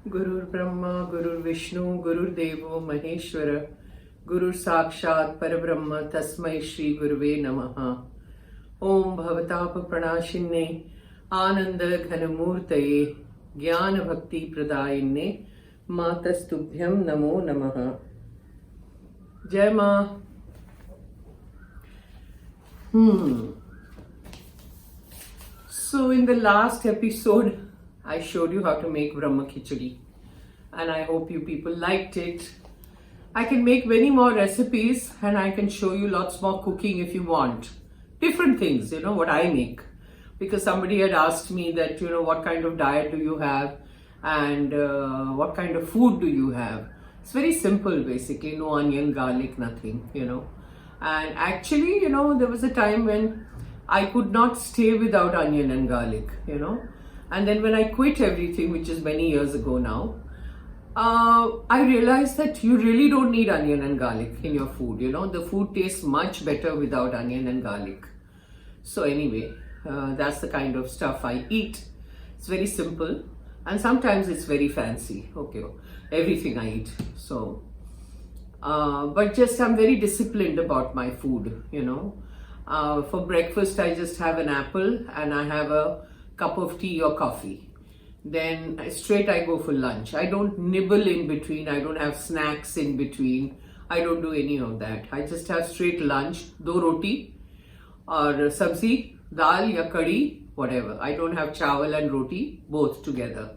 Gurur Brahma, Gurur Vishnu, Gurur Devo Maheshwara, Gurur Sakshat Parabrahma, Tasmai Shri Guruve Namaha. Om Bhavatapa Pranashinne, Ananda Ghanamurtaye, Jnana Bhakti Pradayinne, Matastubhyam Namo Namaha. Jai Ma. So in the last episode, I showed you how to make Brahma Khichdi, and I hope you people liked it. I can make many more recipes and I can show you lots more cooking if you want. Different things, what I make. Because somebody had asked me that, what kind of diet do you have and what kind of food do you have. It's very simple basically, no onion, garlic, nothing, And actually, there was a time when I could not stay without onion and garlic, And then when I quit everything, which is many years ago now, I realized that you really don't need onion and garlic in your food. The food tastes much better without onion and garlic. So anyway, that's the kind of stuff I eat. It's very simple and sometimes it's very fancy. Okay, everything I eat. So, but just I'm very disciplined about my food, For breakfast, I just have an apple and I have a cup of tea or coffee. Then straight I go for lunch. I don't nibble in between. I don't have snacks in between. I don't do any of that. I just have straight lunch, do roti or sabzi, dal ya curry, whatever. I don't have chawal and roti both together.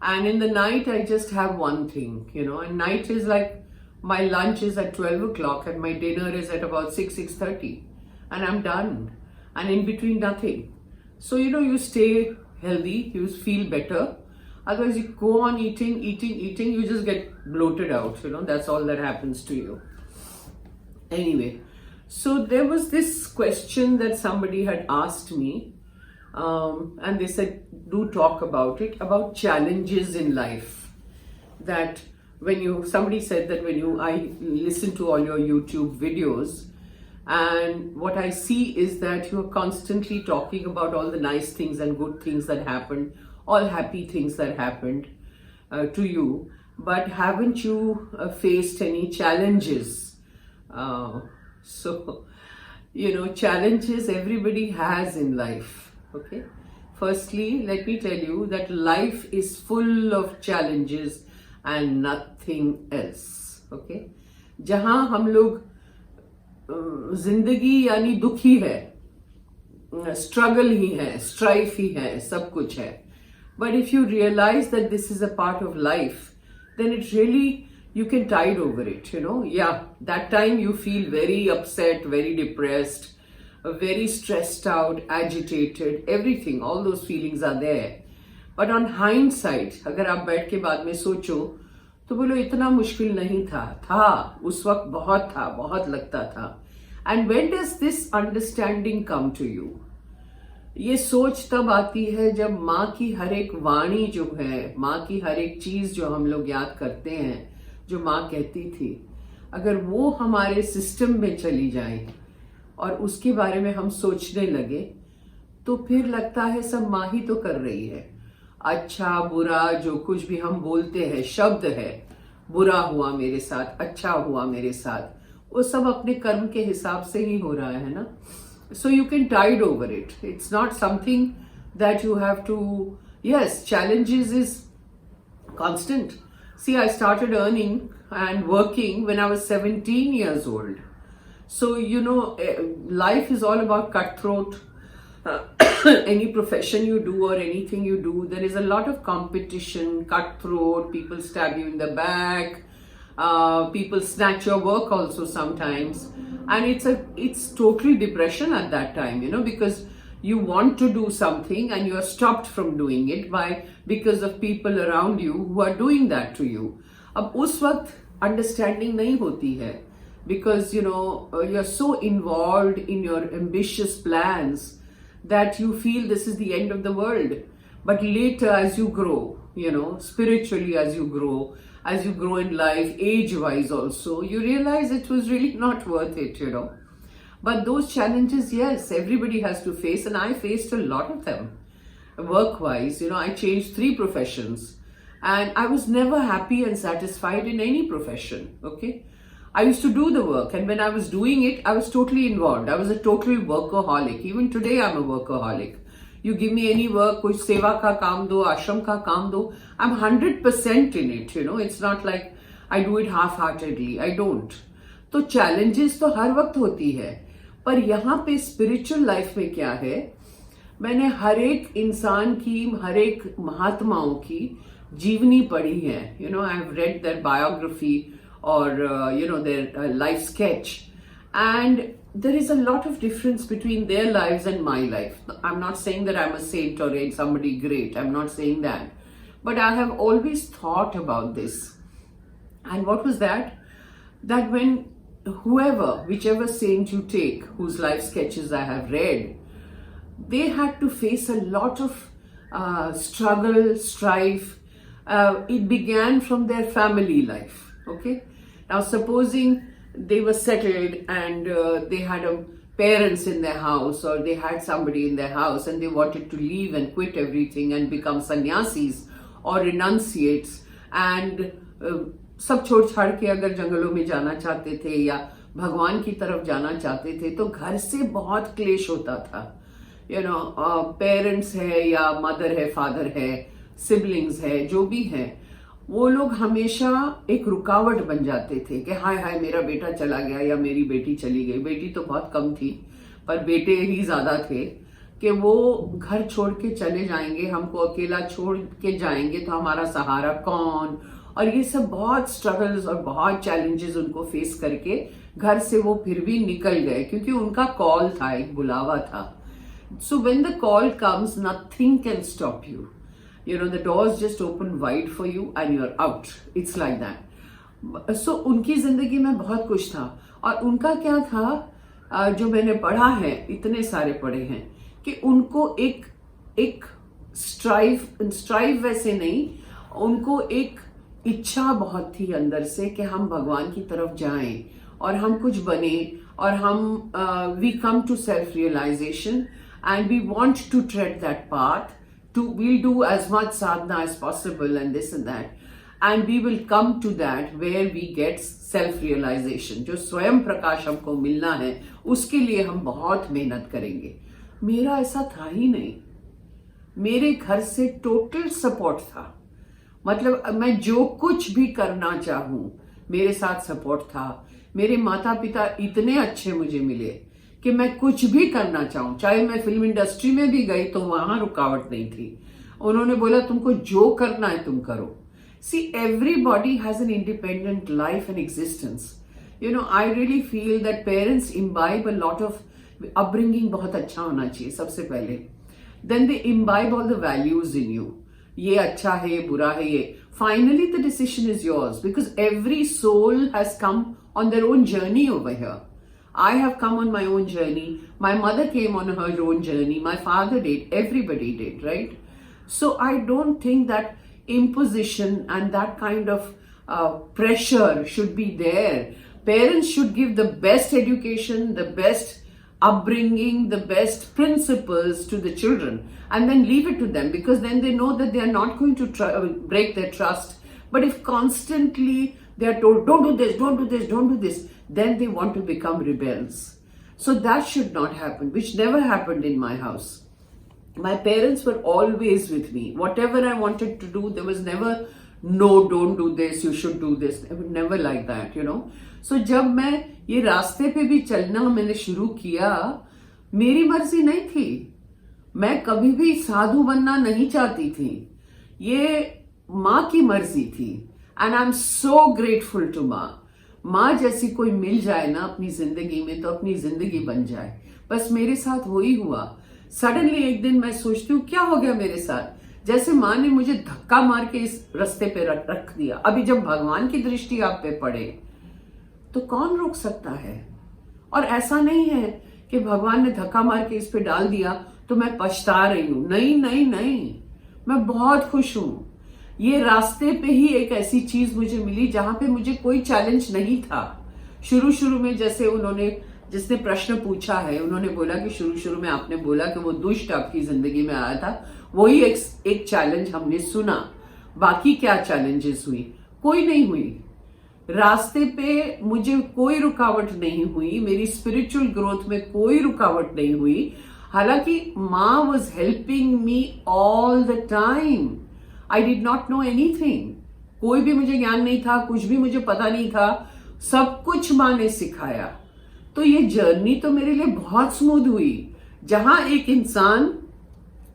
And in the night I just have one thing, and night is like my lunch is at 12 o'clock and my dinner is at about 6:30 and I'm done. And in between nothing. So, you stay healthy, you feel better. Otherwise, you go on eating, you just get bloated out, that's all that happens to you. Anyway, so there was this question that somebody had asked me, and they said, do talk about it, about challenges in life. That somebody said that I listen to all your YouTube videos, and what I see is that you're constantly talking about all the nice things and good things that happened, all happy things that happened to you. But haven't you faced any challenges? So, challenges everybody has in life. Okay. Firstly, let me tell you that life is full of challenges and nothing else. Okay. जहाँ हम लोग जिंदगी यानी दुख ही है, struggle ही है, strife ही है, सब कुछ है. But if you realize that this is a part of life, then it really, you can tide over it, Yeah, that time you feel very upset, very depressed, very stressed out, agitated, everything, all those feelings are there. But on hindsight, अगर आप बैठ के बाद में सोचो, तो बोलो इतना मुश्किल नहीं था, उस वक्त बहुत लगता था. And when does this understanding come to you? ये सोच तब आती है जब माँ की हर एक वाणी जो है, माँ की हर एक चीज जो हम लोग याद करते हैं, जो माँ कहती थी, अगर वो हमारे सिस्टम में चली जाए और उसके बारे में हम सोचने लगे, तो फिर लगता है सब माँ ही तो कर रही है. अच्छा बुरा जो कुछ भी हम बोलते हैं, शब्द है, बुरा हुआ मेरे साथ, अच्छा हुआ मेरे साथ, वो सब अपने कर्म के हिसाब से ही हो रहा है ना. So you can tide over it. It's not something that you have to, yes, challenges is constant. See, I started earning and working when I was 17 years old. So, life is all about cutthroat. Any profession you do or anything you do, there is a lot of competition, cutthroat, people stab you in the back, people snatch your work also sometimes. And it's totally depression at that time, because you want to do something and you are stopped from doing it because of people around you who are doing that to you. अब उस वक्त understanding नहीं होती है, because you're so involved in your ambitious plans that you feel this is the end of the world. But later, as you grow, spiritually as you grow in life, age-wise also, you realize it was really not worth it, But those challenges, yes, everybody has to face, and I faced a lot of them. Work-wise, I changed 3 professions. And I was never happy and satisfied in any profession, okay? I used to do the work, and when I was doing it, I was totally involved. I was a total workaholic. Even today, I'm a workaholic. You give me any work, कोई सेवा का काम दो, आश्रम का काम दो, I'm 100% in it, you know. It's not like I do it half-heartedly. I don't. तो challenges तो हर वक्त होती है, पर यहाँ पे spiritual life में क्या है, मैंने हर एक इंसान की, हर एक महात्माओं की जीवनी पढ़ी है. You know, I've read their biography or you know, their life sketch, and there is a lot of difference between their lives and my life. I'm not saying that I'm a saint or somebody great. I'm not saying that, but I have always thought about this. And what was that? That when whichever saint you take, whose life sketches I have read, they had to face a lot of struggle, strife. It began from their family life, okay? Now, supposing they were settled and they had parents in their house, or they had somebody in their house and they wanted to leave and quit everything and become sannyasis or renunciates, and सब छोड़ छाड़ के अगर जंगलों में जाना चाहते थे या भगवान की तरफ जाना चाहते थे, तो घर से बहुत क्लेश होता था. You know, पेरेंट्स है या मदर है, फादर है, सिबलिंग्स है, जो भी है, वो लोग हमेशा एक रुकावट बन जाते थे कि हाय हाय मेरा बेटा चला गया या मेरी बेटी चली गई. बेटी तो बहुत कम थी, पर बेटे ही ज्यादा थे कि वो घर छोड़ के चले जाएंगे, हमको अकेला छोड़ के जाएंगे तो हमारा सहारा कौन. और ये सब बहुत स्ट्रगल्स और बहुत चैलेंजेस उनको फेस करके घर से वो फिर भी निकल गए, क्योंकि उनका कॉल था, एक बुलावा था. So when the call comes, nothing can stop you. You know, the doors just open wide for you and you're out. It's like that. So, उनकी जिंदगी में बहुत कुछ था. और उनका क्या था, जो मैंने पढ़ा है, इतने सारे पढ़े हैं, कि उनको एक स्ट्राइव वैसे नहीं, उनको एक इच्छा बहुत थी अंदर से कि हम भगवान की तरफ जाएं और हम कुछ बने, और हम we come to self realization and we want to tread that path. We'll do as much sadhana as possible and this and that, and we will come to that where we get self-realization. जो स्वयं प्रकाश हमको मिलना है, उसके लिए हम बहुत मेहनत करेंगे. मेरा ऐसा था ही नहीं. मेरे घर से टोटल सपोर्ट था. मतलब मैं जो कुछ भी करना चाहूं, मेरे साथ सपोर्ट था. मेरे माता पिता इतने अच्छे मुझे मिले कि मैं कुछ भी करना चाहूं, चाहे मैं फिल्म इंडस्ट्री में भी गई तो वहां रुकावट नहीं थी. उन्होंने बोला तुमको जो करना है तुम करो. See, everybody has an independent life and existence. You know, I really feel that parents imbibe a lot of upbringing. बहुत अच्छा होना चाहिए सबसे पहले. Then they imbibe all the values in you. ये अच्छा है, ये बुरा है, ये. Finally the decision is yours, because every soul has come on their own journey over here. I have come on my own journey. My mother came on her own journey. My father did. Everybody did, right? So I don't think that imposition and that kind of pressure should be there. Parents should give the best education, the best upbringing, the best principles to the children, and then leave it to them, because then they know that they are not going to break their trust. But if constantly they are told, don't do this, don't do this, don't do this, then they want to become rebels. So that should not happen, which never happened in my house. My parents were always with me. Whatever I wanted to do, there was never, no, don't do this, you should do this. Never like that, you know. So जब मैं ये रास्ते पे भी चलना मैंने शुरू किया, मेरी मर्जी नहीं थी. मैं कभी भी साधु बनना नहीं चाहती थी. ये माँ की मर्जी थी. And I'm so grateful to माँ. माँ जैसी कोई मिल जाए ना अपनी जिंदगी में, तो अपनी जिंदगी बन जाए. बस मेरे साथ वही हुआ. सडनली एक दिन मैं सोचती हूँ क्या हो गया मेरे साथ, जैसे माँ ने मुझे धक्का मार के इस रास्ते पे रख दिया. अभी जब भगवान की दृष्टि आप पे पड़े तो कौन रोक सकता है. और ऐसा नहीं है कि भगवान ने धक्का मार के इस पे डाल दिया तो मैं पछता रही हूं. नहीं नहीं नहीं, मैं बहुत खुश हूं. ये रास्ते पे ही एक ऐसी चीज मुझे मिली जहां पे मुझे कोई चैलेंज नहीं था. शुरू में जैसे उन्होंने, जिसने प्रश्न पूछा है, उन्होंने बोला कि शुरू में आपने बोला कि वो दुष्ट आपकी जिंदगी में आया था, वही एक चैलेंज हमने सुना. बाकी क्या चैलेंजेस हुई? कोई नहीं हुई। रास्ते पे मुझे कोई रुकावट नहीं हुई, मेरी स्पिरिचुअल ग्रोथ में कोई रुकावट नहीं हुई। हालांकि माँ was helping me all the time. I did not know anything, कोई भी मुझे ज्ञान नहीं था, कुछ भी मुझे पता नहीं था, सब कुछ माँ ने सिखाया। तो ये जर्नी तो मेरे लिए बहुत स्मूथ हुई। जहां एक इंसान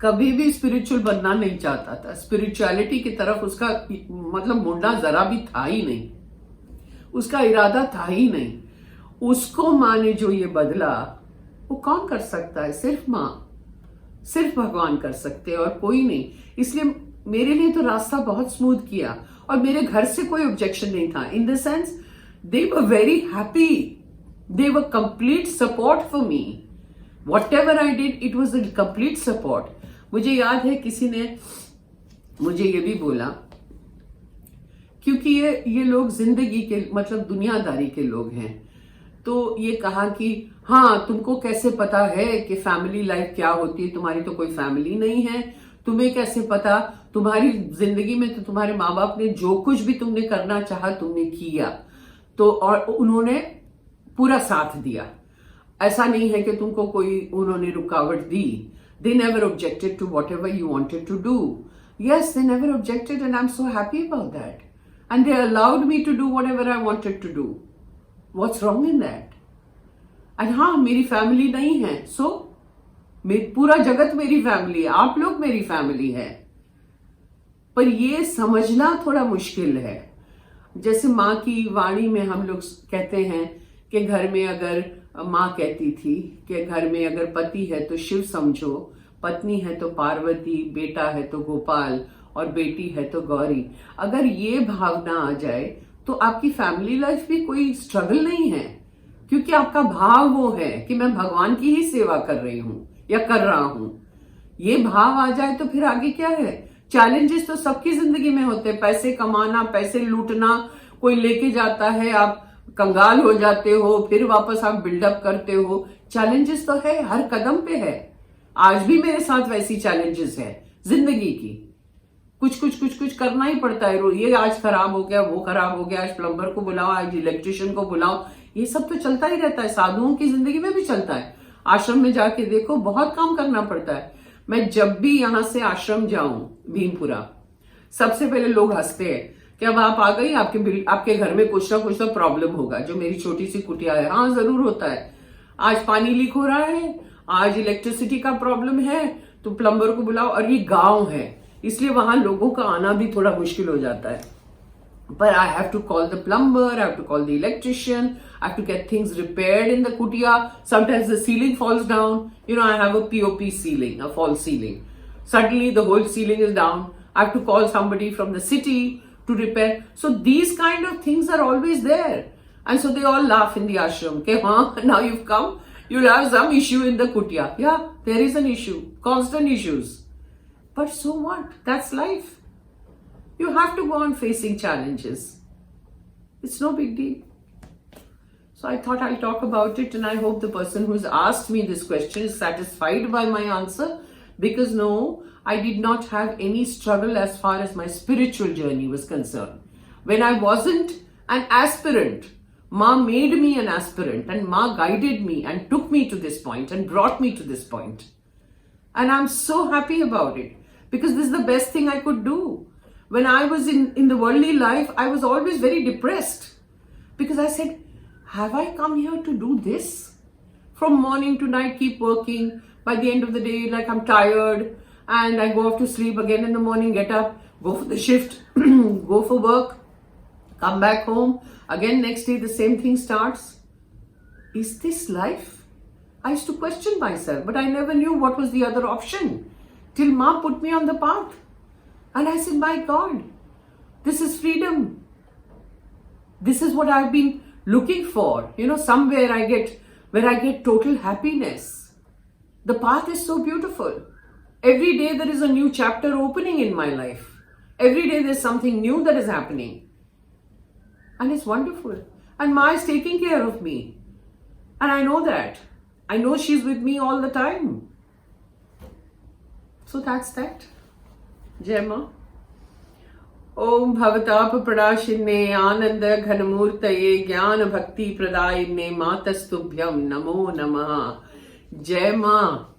कभी भी स्पिरिचुअल बनना नहीं चाहता था, स्पिरिचुअलिटी की तरफ उसका मतलब मुंडा जरा भी था ही नहीं, उसका इरादा था ही नहीं, उसको माँ ने जो ये बदला, वो कौन कर सकता है? सिर्फ माँ, सिर्फ भगवान कर सकते हैं और कोई नहीं। इसलिए मेरे लिए तो रास्ता बहुत स्मूथ किया और मेरे घर से कोई ऑब्जेक्शन नहीं था। In the sense they were very happy, they were complete support for me. Whatever I did, it was a complete support. मुझे याद है किसी ने मुझे ये भी बोला, क्योंकि ये लोग जिंदगी के मतलब दुनियादारी के लोग हैं, तो ये कहा कि हाँ तुमको कैसे पता है कि फैमिली लाइफ क्या होती है? तुम्हारी तो कोई फैमिली नहीं है, तुम्हें कैसे पता? तुम्हारी जिंदगी में तो तुम्हारे माँ बाप ने जो कुछ भी तुमने करना चाहा तुमने किया, तो और उन्होंने पूरा साथ दिया। ऐसा नहीं है कि तुमको कोई उन्होंने रुकावट दी। They never objected to whatever you wanted to do. Yes, they never objected and I'm so happy about that. And they allowed me to do whatever I wanted to do. What's wrong in that? And हाँ, मेरी family नहीं है, so पूरा जगत मेरी family है, आप लोग मेरी फैमिली है। पर ये समझना थोड़ा मुश्किल है। जैसे माँ की वाणी में हम लोग कहते हैं कि घर में अगर माँ कहती थी कि घर में अगर पति है तो शिव समझो, पत्नी है तो पार्वती, बेटा है तो गोपाल और बेटी है तो गौरी। अगर ये भावना आ जाए तो आपकी फैमिली लाइफ भी कोई स्ट्रगल नहीं है, क्योंकि आपका भाव वो है कि मैं भगवान की ही सेवा कर रही हूं या कर रहा हूं। ये भाव आ जाए तो फिर आगे क्या है? चैलेंजेस तो सबकी जिंदगी में होते हैं, पैसे कमाना, पैसे लूटना, कोई लेके जाता है, आप कंगाल हो जाते हो, फिर वापस आप बिल्डअप करते हो। चैलेंजेस तो है, हर कदम पे है। आज भी मेरे साथ वैसी चैलेंजेस है जिंदगी की। कुछ करना ही पड़ता है। ये आज खराब हो गया, वो खराब हो गया, आज प्लम्बर को बुलाओ, आज इलेक्ट्रिशियन को बुलाओ, ये सब तो चलता ही रहता है। साधुओं की जिंदगी में भी चलता है। आश्रम में जाके देखो, बहुत काम करना पड़ता है। मैं जब भी यहां से आश्रम जाऊं भीमपुरा, सबसे पहले लोग हंसते हैं कि अब आप आ गई, आपके घर में कुछ ना कुछ तो प्रॉब्लम होगा। जो मेरी छोटी सी कुटिया है, हाँ जरूर होता है। आज पानी लीक हो रहा है, आज इलेक्ट्रिसिटी का प्रॉब्लम है, तो प्लम्बर को बुलाओ। और ये गांव है, इसलिए वहां लोगों का आना भी थोड़ा मुश्किल हो जाता है। But I have to call the plumber, I have to call the electrician, I have to get things repaired in the kutia. Sometimes the ceiling falls down. You know, I have a POP ceiling, a false ceiling. Suddenly the whole ceiling is down. I have to call somebody from the city to repair. So these kind of things are always there. And so they all laugh in the ashram. Okay, now you've come, you'll have some issue in the kutia. Yeah, there is an issue, constant issues. But so what? That's life. You have to go on facing challenges. It's no big deal. So I thought I'll talk about it, and I hope the person who's asked me this question is satisfied by my answer, because no, I did not have any struggle as far as my spiritual journey was concerned. When I wasn't an aspirant, Ma made me an aspirant, and Ma guided me and took me to this point and brought me to this point. And I'm so happy about it, because this is the best thing I could do. When I was in the worldly life, I was always very depressed, because I said, have I come here to do this? From morning to night, keep working. By the end of the day, like I'm tired, and I go off to sleep again in the morning, get up, go for the shift, go for work, come back home. Again, next day, the same thing starts. Is this life? I used to question myself, but I never knew what was the other option till Ma put me on the path. And I said, my God, this is freedom. This is what I've been looking for. You know, somewhere where I get total happiness. The path is so beautiful. Every day there is a new chapter opening in my life. Every day there's something new that is happening. And it's wonderful. And Ma is taking care of me. And I know that. I know she's with me all the time. So that's that. Jai Ma. ओम भवताप प्रणाशिन्ने आनंद घनमूर्तये ज्ञान भक्ति प्रदायिन्ने मातस्तुभ्यं नमो नमः। जय मां।